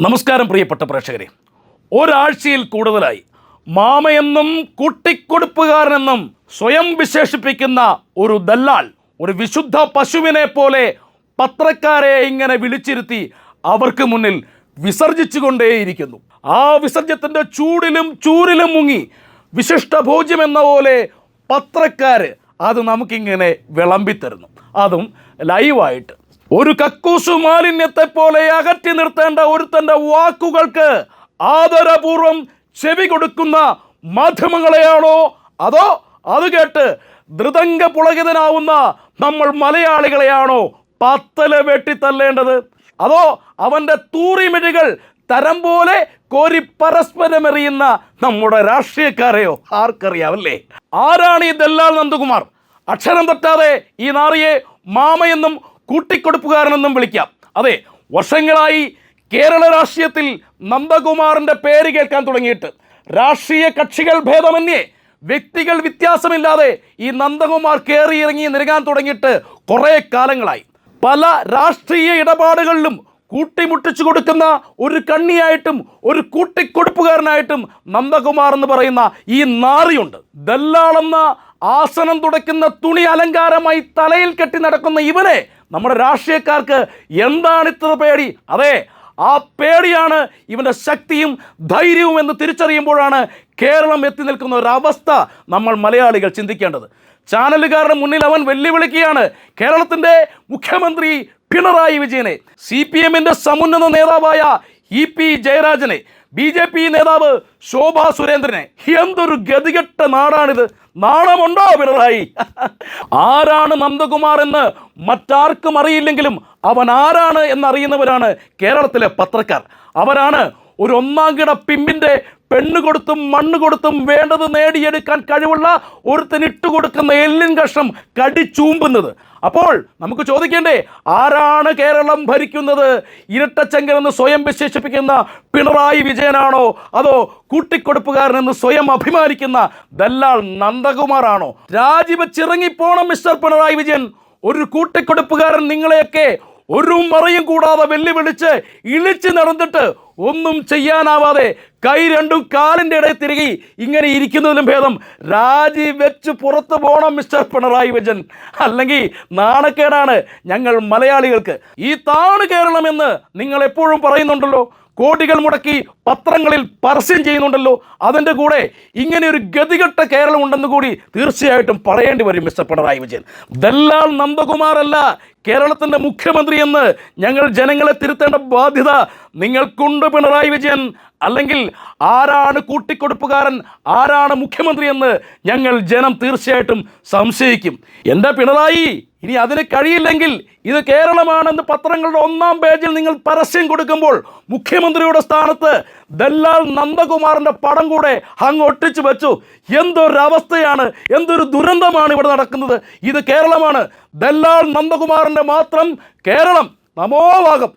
നമസ്കാരം പ്രിയപ്പെട്ട പ്രേക്ഷകരെ, ഒരാഴ്ചയിൽ കൂടുതലായി മാമയെന്നും കൂട്ടിക്കൊടുപ്പുകാരനെന്നും സ്വയം വിശേഷിപ്പിക്കുന്ന ഒരു ദല്ലാൾ ഒരു വിശുദ്ധ പശുവിനെ പോലെ പത്രക്കാരെ ഇങ്ങനെ വിളിച്ചിരുത്തി അവർക്ക് മുന്നിൽ വിസർജിച്ചുകൊണ്ടേയിരിക്കുന്നു. ആ വിസർജ്യത്തിൻ്റെ ചൂടിലും ചൂരിലും മുങ്ങി വിശിഷ്ട ഭോജ്യം എന്ന പോലെ പത്രക്കാർ അത് നമുക്കിങ്ങനെ വിളമ്പിത്തരുന്നു, അതും ലൈവായിട്ട്. ഒരു കക്കൂസു മാലിന്യത്തെ പോലെ അകറ്റി നിർത്തേണ്ട ഒരുത്തൻ്റെ വാക്കുകൾക്ക് ആദരപൂർവം ചെവി കൊടുക്കുന്ന മാധ്യമങ്ങളെയാണോ അതോ അത് കേട്ട് ധൃതംഗ പുളകിതനാവുന്ന നമ്മൾ മലയാളികളെയാണോ പത്തല വെട്ടിത്തല്ലേണ്ടത്? അതോ അവൻ്റെ തൂറിമിഴികൾ തരം പോലെ കോരി പരസ്പരമെറിയുന്ന നമ്മുടെ രാഷ്ട്രീയക്കാരെയോ? ആർക്കറിയാവല്ലേ? ആരാണ് ഈ ദല്ലാൽ നന്ദകുമാർ? അക്ഷരം തെറ്റാതെ ഈ നാറിയെ മാമയെന്നും കൂട്ടിക്കൊടുപ്പുകാരനെന്നും വിളിക്കാം. അതെ, വർഷങ്ങളായി കേരള രാഷ്ട്രീയത്തിൽ നന്ദകുമാറിൻ്റെ പേര് കേൾക്കാൻ തുടങ്ങിയിട്ട് രാഷ്ട്രീയ കക്ഷികൾ ഭേദമന്യേ വ്യക്തികൾ വ്യത്യാസമില്ലാതെ ഈ നന്ദകുമാർ കയറിയിറങ്ങി നിരങ്ങാൻ തുടങ്ങിയിട്ട് കുറേ കാലങ്ങളായി. പല രാഷ്ട്രീയ ഇടപാടുകളിലും കൂട്ടിമുട്ടിച്ചു കൊടുക്കുന്ന ഒരു കണ്ണിയായിട്ടും ഒരു കൂട്ടിക്കൊടുപ്പുകാരനായിട്ടും നന്ദകുമാർ എന്ന് പറയുന്ന ഈ നാറിയുണ്ട്. ദല്ലാളെന്ന ആസനം തുടയ്ക്കുന്ന തുണി അലങ്കാരമായി തലയിൽ കെട്ടി നടക്കുന്ന ഇവനെ നമ്മുടെ രാഷ്ട്രീയക്കാർക്ക് എന്താണ് ഇത്ര പേടി? അതെ, ആ പേടിയാണ് ഇവൻ്റെ ശക്തിയും ധൈര്യവും എന്ന് തിരിച്ചറിയുമ്പോഴാണ് കേരളം എത്തി നിൽക്കുന്ന ഒരവസ്ഥ നമ്മൾ മലയാളികൾ ചിന്തിക്കേണ്ടത്. ചാനലുകാരുടെ മുന്നിൽ അവൻ വെല്ലുവിളിക്കുകയാണ് കേരളത്തിൻ്റെ മുഖ്യമന്ത്രി പിണറായി വിജയനെ, CPM-ന്റെ സമുന്നത നേതാവായ EP ജയരാജനെ, BJP നേതാവ് ശോഭാ സുരേന്ദ്രനെ. എന്തൊരു ഗതികെട്ട നാടാണിത്! നാണമുണ്ടോ പിണറായി? ആരാണ് നന്ദകുമാർ എന്ന് മറ്റാർക്കും അറിയില്ലെങ്കിലും അവൻ ആരാണ് എന്നറിയുന്നവരാണ് കേരളത്തിലെ പത്രക്കാർ. അവരാണ് ഒരു ഒന്നാം കിട പിമ്പിൻ്റെ പെണ്ണ് കൊടുത്തും മണ്ണ് കൊടുത്തും വേണ്ടത് നേടിയെടുക്കാൻ കഴിവുള്ള ഒരുത്തനിട്ട് കൊടുക്കുന്ന എല്ലിൻ കഷ്ണം കടിച്ചൂമ്പുന്നത്. അപ്പോൾ നമുക്ക് ചോദിക്കേണ്ടേ, ആരാണ് കേരളം ഭരിക്കുന്നത്? ഇരട്ടച്ചങ്കനെന്ന് സ്വയം വിശേഷിപ്പിക്കുന്ന പിണറായി വിജയനാണോ അതോ കൂട്ടിക്കൊടുപ്പുകാരനെന്ന് സ്വയം അഭിമാനിക്കുന്ന ദല്ലാൾ നന്ദകുമാറാണോ? രാജിവെച്ചിറങ്ങിപ്പോണം മിസ്റ്റർ പിണറായി വിജയൻ. ഒരു കൂട്ടിക്കൊടുപ്പുകാരൻ നിങ്ങളെയൊക്കെ ഒരു മറയും കൂടാതെ വെല്ലുവിളിച്ച് ഇളിച്ച് നടന്നിട്ട് ഒന്നും ചെയ്യാനാവാതെ കൈ രണ്ടും കാലിൻ്റെ ഇടയിൽ തിരികെ ഇങ്ങനെ ഇരിക്കുന്നതിലും ഭേദം രാജിവെച്ച് പുറത്തു പോകണം മിസ്റ്റർ പിണറായി വിജയൻ. അല്ലെങ്കിൽ നാണക്കേടാണ് ഞങ്ങൾ മലയാളികൾക്ക്. ഈ താണ് കേരളമെന്ന് നിങ്ങൾ എപ്പോഴും പറയുന്നുണ്ടല്ലോ, കോടികൾ മുടക്കി പത്രങ്ങളിൽ പരസ്യം ചെയ്യുന്നുണ്ടല്ലോ, അതിൻ്റെ കൂടെ ഇങ്ങനെ ഒരു ഗതികെട്ട കേരളം ഉണ്ടെന്ന് കൂടി തീർച്ചയായിട്ടും പറയേണ്ടി വരും മിസ്റ്റർ പിണറായി വിജയൻ. ദല്ലാൽ നന്ദകുമാറല്ല കേരളത്തിൻ്റെ മുഖ്യമന്ത്രി എന്ന് ഞങ്ങൾ ജനങ്ങളെ തിരുത്തേണ്ട ബാധ്യത നിങ്ങൾക്കുണ്ട് പിണറായി വിജയൻ. അല്ലെങ്കിൽ ആരാണ് കൂട്ടിക്കൊടുപ്പുകാരൻ, ആരാണ് മുഖ്യമന്ത്രി എന്ന് ഞങ്ങൾ ജനം തീർച്ചയായിട്ടും സംശയിക്കും. എൻ്റെ പിണറായി, ഇനി അതിന് കഴിയില്ലെങ്കിൽ ഇത് കേരളമാണെന്ന് പത്രങ്ങളുടെ 1-ാം പേജിൽ നിങ്ങൾ പരസ്യം കൊടുക്കുമ്പോൾ മുഖ്യമന്ത്രിയുടെ സ്ഥാനത്ത് ദല്ലാൽ നന്ദകുമാറിൻ്റെ പടം കൂടെ അങ്ങ് ഒട്ടിച്ചു വെച്ചു. എന്തൊരവസ്ഥയാണ്, എന്തൊരു ദുരന്തമാണ് ഇവിടെ നടക്കുന്നത്. ഇത് കേരളമാണ്, ദല്ലാൽ നന്ദകുമാറിൻ്റെ മാത്രം കേരളം. നമോഭാഗം.